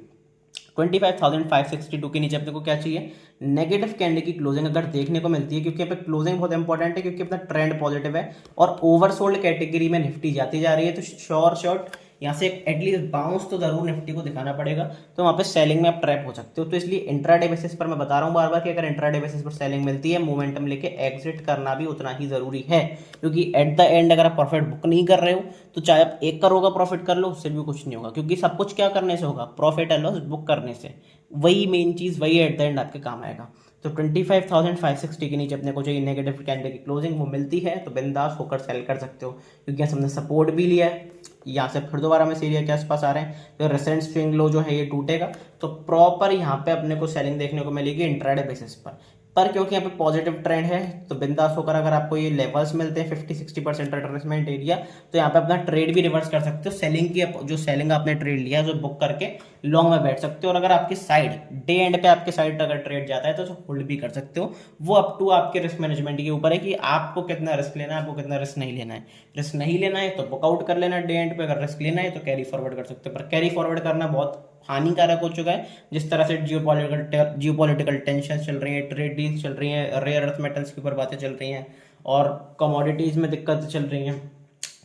25,562 के नीचे अपने को क्या चाहिए, नेगेटिव कैंडल की क्लोजिंग अगर देखने को मिलती है, क्योंकि यहाँ पे क्लोजिंग बहुत इंपॉर्टेंट है, क्योंकि अपना ट्रेंड पॉजिटिव है और ओवरसोल्ड कैटेगरी में निफ्टी जाती जा रही है। तो शॉर्ट यहाँ से एटलीस्ट बाउंस तो जरूर निफ्टी को दिखाना पड़ेगा, तो वहाँ पे सेलिंग में आप ट्रैप हो सकते हो। तो इसलिए इंट्राडे बेसिस पर मैं बता रहा हूँ बार बार कि अगर इंट्राडे बेसिस पर सेलिंग मिलती है, मोमेंटम लेके एग्जिट करना भी उतना ही जरूरी है, क्योंकि एट द एंड अगर आप प्रॉफिट बुक नहीं कर रहे हो तो चाहे आप 1 करोड़ का प्रॉफिट कर लो, उससे भी कुछ नहीं होगा, क्योंकि सब कुछ क्या करने से होगा, प्रॉफिट एंड लॉस बुक करने से। वही मेन चीज, वही एट द एंड आपके काम आएगा। तो 25,560 के नीचे अपने को चाहिए नेगेटिव कैंडल की क्लोजिंग, वो मिलती है तो बिंदास होकर सेल कर सकते हो, क्योंकि हमने सपोर्ट भी लिया है, यहाँ से फिर दोबारा हम इस एरिया के आसपास आ रहे हैं, तो रिसेंट स्विंग लो जो है ये टूटेगा, तो प्रॉपर यहाँ पे अपने को सेलिंग देखने को मिलेगी इंट्राडे बेसिस पर क्योंकि यहाँ पे पॉजिटिव ट्रेंड है, तो बिंदास होकर अगर आपको ये लेवल्स मिलते हैं 50-60% रिट्रेसमेंट एरिया, तो यहाँ पे अपना ट्रेड भी रिवर्स कर सकते हो। सेलिंग की जो सेलिंग आपने ट्रेड लिया जो बुक करके लॉन्ग में बैठ सकते हो, और अगर आपकी साइड डे एंड पे आपके साइड अगर ट्रेड जाता है तो होल्ड भी कर सकते हो। वो अप टू आपके रिस्क मैनेजमेंट के ऊपर है कि आपको कितना रिस्क लेना है, आपको कितना रिस्क नहीं लेना है। रिस्क नहीं लेना है तो बुकआउट कर लेना डे एंड पे, अगर रिस्क लेना है तो कैरी फॉरवर्ड कर सकते हो, पर कैरी फॉरवर्ड करना बहुत हानिकारक हो चुका है जिस तरह से जियोपॉलिटिकल टेंशन चल रही है, ट्रेड डील्स चल रही हैं, रेयर अर्थ मेटल्स के ऊपर बातें चल रही हैं, और कमोडिटीज में दिक्कत चल रही हैं,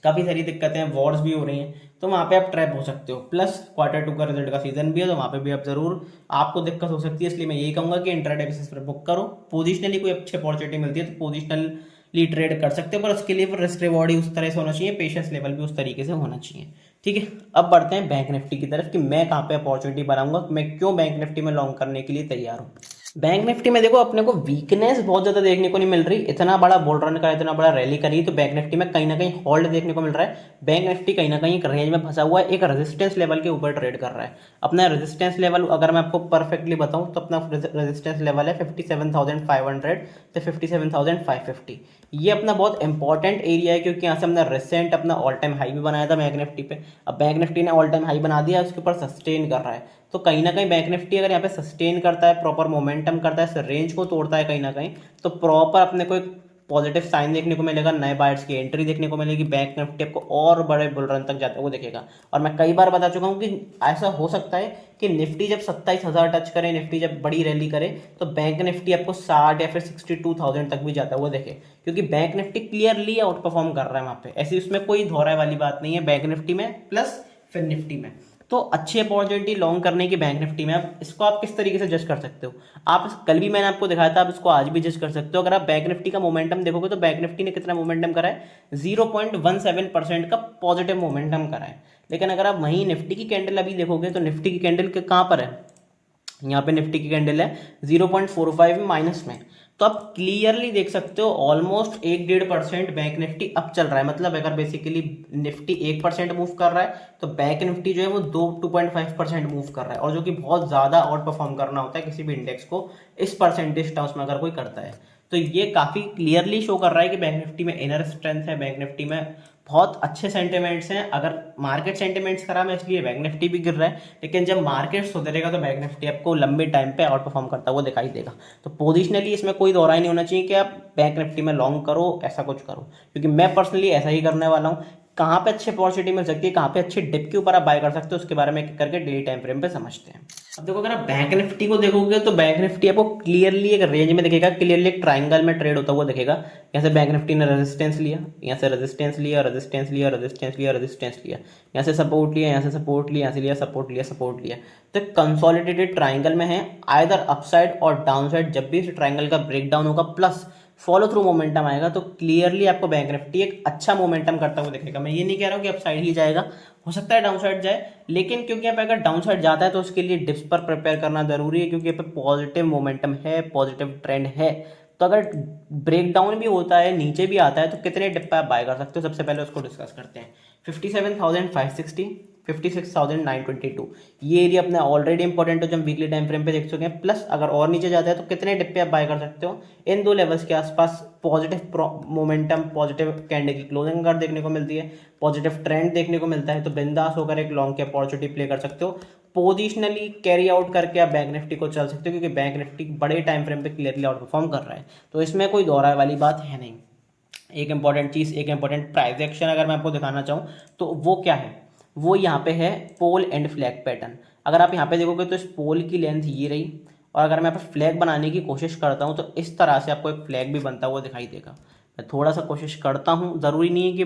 काफ़ी सारी दिक्कतें हैं, वॉर्स भी हो रही हैं, तो वहाँ पे आप ट्रैप हो सकते हो। प्लस Q2 का रिजल्ट का सीजन भी है, तो वहाँ पे भी आप जरूर आपको दिक्कत हो सकती है। इसलिए मैं यही कहूँगा कि इंट्राडे बेसिस पर बुक करो, पोजिशनली कोई अच्छी अपॉर्चुनिटी मिलती है तो पोजिशनली ट्रेड कर सकते हो, पर उसके लिए रिस्क रिवॉर्ड ही उस तरह से होना चाहिए, पेशेंस लेवल भी उस तरीके से होना चाहिए। ठीक है, अब बढ़ते हैं बैंक निफ्टी की तरफ कि मैं कहाँ पे अपॉर्चुनिटी बनाऊंगा, मैं क्यों बैंक निफ्टी में लॉन्ग करने के लिए तैयार हूँ। बैंक निफ्टी में देखो अपने को वीकनेस बहुत ज्यादा देखने को नहीं मिल रही, इतना बड़ा बुल रन करा, इतना बड़ा रैली करी, तो बैंक निफ्टी में कहीं ना कहीं होल्ड देखने को मिल रहा है। बैंक निफ्टी कहीं ना कहीं एक रेंज में फंसा हुआ है, एक रेजिस्टेंस लेवल के ऊपर ट्रेड कर रहा है। अपना रेजिस्टेंस लेवल अगर मैं आपको परफेक्टली बताऊं तो अपना रेजिस्टेंस लेवल है 57,500 से 57,550। ये अपना बहुत इंपॉर्टेंट एरिया है, क्योंकि यहाँ से हमने रिसेंट अपना ऑल टाइम हाई भी बनाया था बैंक निफ्टी पे। अब बैंक निफ्टी ने ऑल टाइम हाई बना दिया, उसके ऊपर सस्टेन कर रहा है, तो कहीं ना कहीं बैंक निफ्टी अगर यहाँ पे सस्टेन करता है, प्रॉपर मोमेंटम करता है, इस रेंज को तोड़ता है कहीं ना कहीं, तो प्रॉपर अपने को एक पॉजिटिव साइन देखने को मिलेगा, नए बायर्स की एंट्री देखने को मिलेगी, बैंक निफ्टी आपको और बड़े बुल रन तक जाते हुए दिखेगा। और मैं कई बार बता चुका हूँ कि ऐसा हो सकता है कि निफ्टी जब 27,000 टच करे, निफ्टी जब बड़ी रैली करे, तो बैंक निफ्टी आपको 60 या फिर 62,000 तक भी जाता हुआ देखे, क्योंकि bank Nifty clearly out perform कर रहा है वहाँ पे, ऐसी उसमें कोई दोहराए वाली बात नहीं है बैंक निफ्टी में प्लस फिर निफ्टी में। तो अच्छी अपॉर्चुनिटी लॉन्ग करने की बैंक निफ्टी में, अब इसको आप किस तरीके से जज कर सकते हो, आप कल भी मैंने आपको दिखाया था, आप इसको आज भी जज कर सकते हो। अगर आप बैंक निफ्टी का मोमेंटम देखोगे तो बैंक निफ्टी ने कितना मोमेंटम करा है, 0.17% का पॉजिटिव मोमेंटम करा है। लेकिन अगर आप वहीं निफ्टी की कैंडल अभी देखोगे तो निफ्टी की कैंडल कहाँ पर है, यहाँ पे निफ्टी की कैंडल है 0.45 माइनस में, तो आप क्लियरली देख सकते हो ऑलमोस्ट 1-1.5% बैंक निफ्टी अप चल रहा है। मतलब अगर बेसिकली निफ्टी 1% मूव कर रहा है तो बैंक निफ्टी जो है वो 2.5% मूव कर रहा है, और जो कि बहुत ज्यादा आउट परफॉर्म करना होता है किसी भी इंडेक्स को इस परसेंटेज टर्म्स में अगर कोई करता है, तो ये काफी क्लियरली शो कर रहा है कि बैंक निफ्टी में इनर स्ट्रेंथ है, बैंक निफ्टी में बहुत अच्छे सेंटिमेंट्स हैं। अगर मार्केट सेंटिमेंट्स खराब है इसलिए बैंक निफ्टी भी गिर रहा है, लेकिन जब मार्केट सुधरेगा तो बैंक निफ्टी आपको लंबे टाइम पे आउट परफॉर्म करता हुआ दिखाई देगा। तो पोजिशनली इसमें कोई दौरा ही नहीं होना चाहिए कि आप बैंक निफ्टी में लॉन्ग करो, ऐसा कुछ करो, क्योंकि मैं पर्सनली ऐसा ही करने वाला हूँ। कहाँ पे अच्छी अपॉर्चुनिटी मिल सकती है, कहाँ पे अच्छे डिप के ऊपर आप बाय कर सकते हो, उसके बारे में एक करके डेली टाइम फ्रेम पे समझते हैं। अब देखो अगर आप बैंक निफ्टी को देखोगे तो बैंक निफ्टी आपको क्लियरली एक रेंज में दिखेगा, क्लियरली एक ट्राइंगल में ट्रेड होता हुआ दिखेगा। यहाँ से बैंक निफ्टी ने रेजिस्टेंस लिया, यहाँ से रेजिस्टेंस लिया, रेजिस्टेंस लिया, रेजिस्टेंस लिया, रेजिस्टेंस लिया, यहाँ से सपोर्ट लिया, यहाँ से सपोर्ट लिया, यहाँ से लिया सपोर्ट लिया, सपोर्ट लिया, तो कंसोलिडेटेड ट्राइंगल में है। आइदर अपसाइड और डाउनसाइड जब भी इस ट्राइंगल का ब्रेकडाउन होगा प्लस फॉलो थ्रू मोमेंटम आएगा, तो क्लियरली आपको बैंक निफ्टी एक अच्छा मोमेंटम करता हुआ दिखेगा। मैं ये नहीं कह रहा हूँ कि अपसाइड ही जाएगा, हो सकता है डाउन साइड जाए, लेकिन क्योंकि यहाँ पे अगर डाउन साइड जाता है तो उसके लिए डिप्स पर प्रिपेयर करना जरूरी है, क्योंकि यहाँ पे पॉजिटिव मोमेंटम है, पॉजिटिव ट्रेंड है। तो अगर ब्रेक डाउन भी होता है, नीचे भी आता है, तो कितने डिप पे आप बाय कर सकते हो, सबसे पहले उसको डिस्कस करते हैं। 57,560, 56,922, ये एरिया अपना ऑलरेडी इंपॉर्टेंट है जो हम वीकली टाइम फ्रेम पे देख चुके हैं। प्लस अगर और नीचे जाता है तो कितने डिप पे आप बाय कर सकते हो, इन दो लेवल्स के आसपास पॉजिटिव मोमेंटम, पॉजिटिव कैंडल की क्लोजिंग अगर देखने को मिलती है, पॉजिटिव ट्रेंड देखने को मिलता है, तो बिंदास होकर एक लॉन्ग की अपॉर्चुनिटी प्ले कर सकते हो। पोजिशनली कैरी आउट करके आप बैंक निफ्टी को चल सकते हो, क्योंकि बैंक निफ्टी बड़े टाइम फ्रेम पे क्लियरली आउट परफॉर्म कर रहा है, तो इसमें कोई दोहराए वाली बात है नहीं। एक इंपॉर्टेंट चीज, एक इंपॉर्टेंट प्राइस एक्शन अगर मैं आपको दिखाना चाहूँ तो वो क्या है, वो यहाँ पे है पोल एंड फ्लैग पैटर्न। अगर आप यहाँ पे देखोगे तो इस पोल की लेंथ ये रही, और अगर मैं यहाँ पे फ्लैग बनाने की कोशिश करता हूँ तो इस तरह से आपको एक फ्लैग भी बनता हुआ दिखाई देगा। मैं थोड़ा सा कोशिश करता हूँ, ज़रूरी नहीं है कि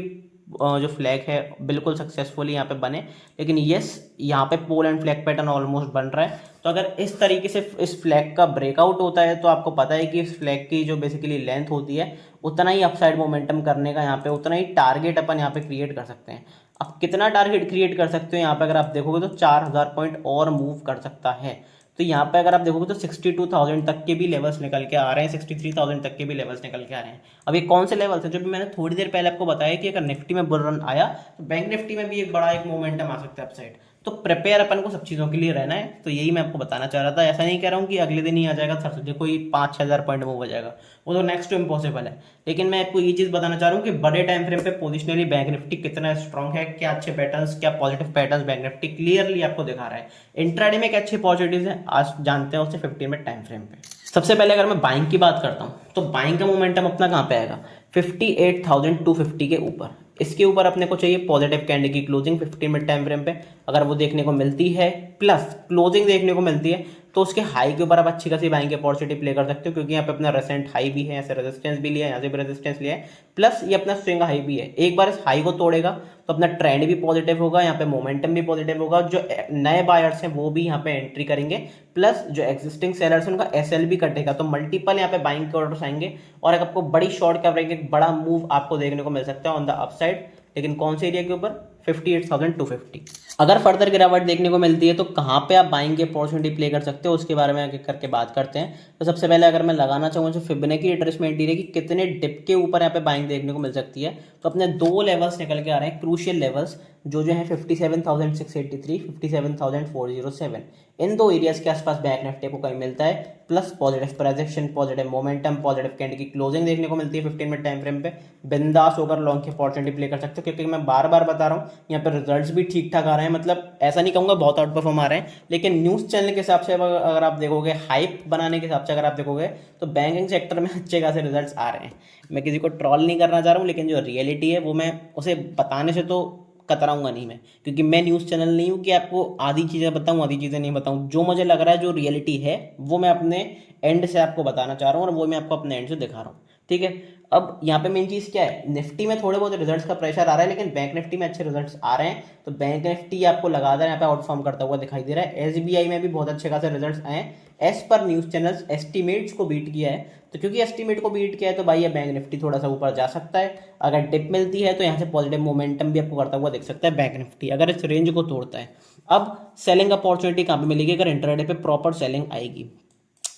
जो फ्लैग है बिल्कुल सक्सेसफुली यहाँ पे बने, लेकिन यस यहाँ पे pole and flag pattern almost बन रहा है। तो अगर इस तरीके से इस फ्लैग का ब्रेकआउट होता है तो आपको पता है कि इस फ्लैग की जो बेसिकली लेंथ होती है उतना ही अपसाइड मोमेंटम करने का यहाँ पे उतना ही टारगेट अपन यहाँ पे क्रिएट कर सकते हैं। अब कितना टारगेट क्रिएट कर सकते हो यहाँ पे अगर आप देखोगे तो 4000 पॉइंट और मूव कर सकता है। तो यहाँ पे अगर आप देखोगे तो 62,000 तक के भी लेवल्स निकल के आ रहे हैं, 63,000 तक के भी लेवल्स निकल के आ रहे हैं। अब ये कौन से लेवल्स हैं जो भी मैंने थोड़ी देर पहले आपको बताया कि अगर निफ्टी में बुल रन आया तो बैंक निफ्टी में भी एक बड़ा एक मोमेंटम आ सकता है अपसाइड। तो प्रिपेयर अपन को सब चीज़ों के लिए रहना है। तो यही मैं आपको बताना चाह रहा था। ऐसा नहीं कह रहा हूँ कि अगले दिन ही आ जाएगा सर सोचिए कोई 5-6 हज़ार पॉइंट मूव हो जाएगा, वो तो नेक्स्ट टू इम्पॉसिबल है। लेकिन मैं आपको ये चीज़ बताना चाह रहा हूँ कि बड़े टाइम फ्रेम पे पोजिशनली बैंक निफ्टी कितना स्ट्रॉन्ग है, क्या अच्छे पैटर्न्स, क्या positive patterns bank Nifty clearly आपको दिखा रहा है। इंट्राडे में क्या अच्छी पॉजिटिव्स हैं आज जानते हैं उससे 15 मिनट टाइम फ्रेम पे। सबसे पहले अगर मैं बाइंग की बात करता हूँ तो बाइंग का मोमेंटम अपना कहाँ पे आएगा, 58,250 के ऊपर। इसके ऊपर अपने को चाहिए पॉजिटिव कैंडल की क्लोजिंग 15 मिनट टाइम फ्रेम पे। अगर वो देखने को मिलती है प्लस क्लोजिंग देखने को मिलती है तो उसके हाई के ऊपर आप अच्छी खासी बाइंग की अपॉर्चुनिटी प्ले कर सकते हो, क्योंकि यहाँ पे अपना रेसेंट हाई भी है, यहाँ से रेजिस्टेंस भी लिया है, यहाँ से भी रेजिस्टेंस लिया है, प्लस ये अपना स्विंग हाई भी है। एक बार इस हाई को तोड़ेगा तो अपना ट्रेंड भी पॉजिटिव होगा, यहाँ पे मोमेंटम भी पॉजिटिव होगा, जो नए बायर्स हैं वो भी यहाँ पे एंट्री करेंगे, प्लस जो एग्जिस्टिंग सेलर्स हैं उनका एसएल भी कटेगा। तो मल्टीपल यहाँ पे बाइंग के ऑर्डर्स आएंगे और एक आपको बड़ी शॉर्ट कवरिंग एक बड़ा मूव आपको देखने को मिल सकता है ऑन द अपसाइड। लेकिन कौन से एरिया के ऊपर, 58,250। अगर फर्दर गिरावट देखने को मिलती है तो कहाँ पे आप बाइंग की अपॉर्चुनिटी प्ले कर सकते हो उसके बारे में आगे करके बात करते हैं। तो सबसे पहले अगर मैं लगाना चाहूँ जो फिबोनाची रिट्रेसमेंट एरिया की कितने डिप के ऊपर यहाँ पे बाइंग देखने को मिल सकती है, तो अपने दो लेवल्स निकल के आ रहे हैं क्रूशियल लेवल्स जो है 57,683, 57,407। इन दो एरियाज के आसपास बैंक निफ्टी को कहीं मिलता है, plus positive projection, positive momentum, positive candle की क्लोजिंग देखने को मिलती है 15 मिनट टाइम फ्रेम पे, बिंदास होकर लॉन्ग की अपॉर्चुनिटी प्ले कर सकते हो। क्योंकि मैं बार बार बता रहा हूँ यहाँ पे रिजल्ट्स भी ठीक ठाक आ रहे हैं, मतलब ऐसा नहीं कहूँगा बहुत आउट परफॉर्म आ रहे हैं, लेकिन न्यूज़ चैनल के हिसाब से अगर आप देखोगे, हाइप बनाने के हिसाब से अगर आप देखोगे तो बैंकिंग सेक्टर में अच्छे खासे रिजल्ट्स आ रहे हैं। मैं किसी को ट्रॉल नहीं करना चाह रहा हूँ, लेकिन जो रियलिटी है वो मैं उसे बताने से तो कतराऊंगा नहीं मैं, क्योंकि मैं न्यूज़ चैनल नहीं हूँ कि आपको आधी चीज़ें बताऊँ आधी चीज़ें नहीं बताऊँ। जो मुझे लग रहा है जो रियलिटी है वो मैं अपने एंड से आपको बताना चाह रहा हूँ और वो मैं आपको अपने एंड से दिखा रहा हूँ, ठीक है। अब यहाँ पे मेन चीज़ क्या है, निफ्टी में थोड़े बहुत रिजल्ट्स का प्रेशर आ रहा है, लेकिन बैंक निफ्टी में अच्छे रिजल्ट्स आ रहे हैं। तो बैंक निफ्टी आपको लगातार यहाँ पे आउटफॉर्म करता हुआ दिखाई दे रहा है। एसबीआई में भी बहुत अच्छे खासे रिजल्ट्स आए हैं, एज पर न्यूज़ चैनल्स एस्टिमेट्स को बीट किया है। तो क्योंकि एस्टिमेट को बीट किया है तो भाई ये बैंक निफ्टी थोड़ा सा ऊपर जा सकता है। अगर डिप मिलती है तो यहाँ से पॉजिटिव मोमेंटम भी आपको करता हुआ दिख सकता है बैंक निफ्टी, अगर इस रेंज को तोड़ता है। अब सेलिंग अपॉर्चुनिटी कहाँ पे मिलेगी, अगर इंट्राडे पे प्रॉपर सेलिंग आएगी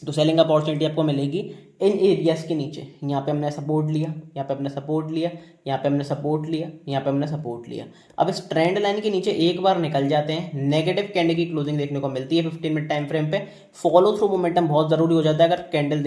तो सेलिंग अपॉर्चुनिटी आपको मिलेगी इन एरियाज के नीचे। यहाँ पे हमने सपोर्ट लिया, यहाँ पे हमने सपोर्ट लिया, यहाँ पे हमने सपोर्ट लिया, यहाँ पे हमने सपोर्ट लिया। अब इस ट्रेंड लाइन के नीचे एक बार निकल जाते हैं, नेगेटिव कैंडल की क्लोजिंग देखने को मिलती है 15 मिनट टाइम फ्रेम पे। फॉलो थ्रू मोमेंटम बहुत जरूरी हो जाता है अगर कैंडल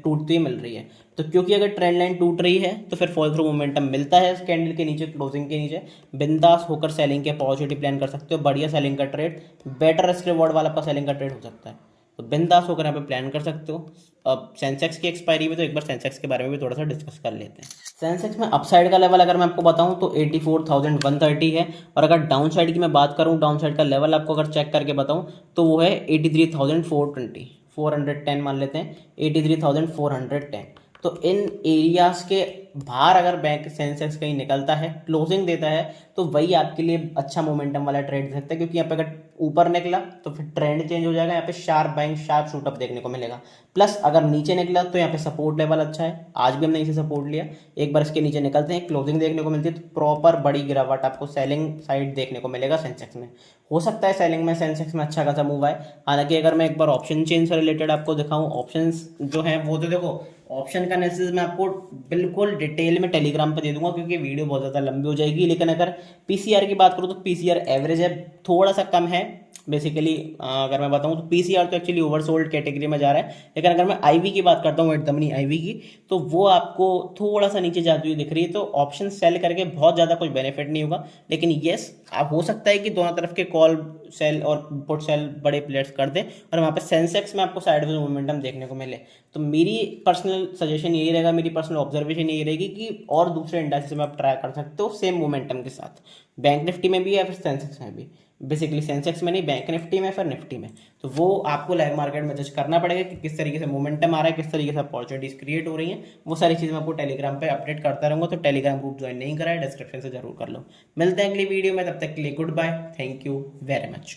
टूटती मिल रही है तो, क्योंकि अगर ट्रेंड लाइन टूट रही है तो फिर फॉलो थ्रू मोमेंटम मिलता है इस कैंडल के नीचे, क्लोजिंग के नीचे बिंदास होकर सेलिंग के अपॉर्चुनिटी प्लान कर सकते हो। बढ़िया सेलिंग का ट्रेड, बेटर रिस्क रिवॉर्ड वाला आपका सेलिंग का ट्रेड हो सकता है, तो बिंदास होकर यहाँ पे प्लान कर सकते हो। अब सेंसेक्स की एक्सपायरी में तो एक बार सेंसेक्स के बारे में भी थोड़ा सा डिस्कस कर लेते हैं। सेंसेक्स में अपसाइड का लेवल अगर मैं आपको बताऊं तो 84,130 है, और अगर डाउन साइड की मैं बात करूं, डाउन साइड का लेवल आपको अगर चेक करके बताऊं तो वो है 83,420, 410 मान लेते हैं, 83,410। तो इन एरियाज के बाहर अगर बैंक सेंसेक्स कहीं निकलता है, क्लोजिंग देता है, तो वही आपके लिए अच्छा मोमेंटम वाला ट्रेड दे सकता है। क्योंकि यहाँ पे अगर ऊपर निकला तो फिर ट्रेंड चेंज हो जाएगा, यहाँ पे शार्प बाइंग, शार्प शूटअप देखने को मिलेगा। प्लस अगर नीचे निकला तो यहाँ पे सपोर्ट लेवल अच्छा है, आज भी हमने इसे सपोर्ट लिया। एक बार इसके नीचे निकलते हैं, क्लोजिंग देखने को मिलती है, तो प्रॉपर बड़ी गिरावट आपको सेलिंग साइड देखने को मिलेगा सेंसेक्स में। हो सकता है सेलिंग में सेंसेक्स में अच्छा खासा मूव आए। हालांकि अगर मैं एक बार ऑप्शन चेन से रिलेटेड आपको दिखाऊं, ऑप्शंस जो है वो तो देखो, ऑप्शन का एनालिसिस मैं आपको बिल्कुल डिटेल में टेलीग्राम पे दे दूंगा क्योंकि वीडियो बहुत ज़्यादा लंबी हो जाएगी। लेकिन अगर पीसीआर की बात करूँ तो पीसीआर एवरेज है, थोड़ा सा कम है बेसिकली। अगर मैं बताऊं तो पीसीआर तो एक्चुअली ओवरसोल्ड कैटेगरी में जा रहा है, लेकिन अगर मैं आईवी की बात करता हूँ, एडमनी आईवी की, तो वो आपको थोड़ा सा नीचे जाती हुई दिख रही है। तो ऑप्शन सेल करके बहुत ज़्यादा कुछ बेनिफिट नहीं होगा, लेकिन येस हो सकता है कि दोनों तरफ के कॉल सेल और पुट सेल बड़े प्लेयर्स कर दें और वहाँ पे सेंसेक्स में आपको साइडवेज मोमेंटम देखने को मिले। तो मेरी पर्सनल सजेशन यही रहेगा, मेरी पर्सनल ऑब्जर्वेशन यही रहेगी कि और दूसरे इंडेक्स में आप ट्राई कर सकते हो सेम मोमेंटम के साथ, बैंक निफ्टी में भी या फिर सेंसेक्स में भी। बेसिकली सेंसेक्स में नहीं, बैंक निफ्टी में, फिर निफ्टी में। तो वो आपको लाइव मार्केट में जज करना पड़ेगा कि किस तरीके से मोमेंटम आ रहा है, किस तरीके से अपॉर्चुनिटीज क्रिएट हो रही हैं। वो सारी चीज़ मैं आपको टेलीग्राम पे अपडेट करता रहूँगा, तो टेलीग्राम ग्रुप ज्वाइन नहीं करा है, डिस्क्रिप्शन से जरूर कर लो। मिलते हैं अगली वीडियो में, तब तक के लिए goodbye, thank you very much.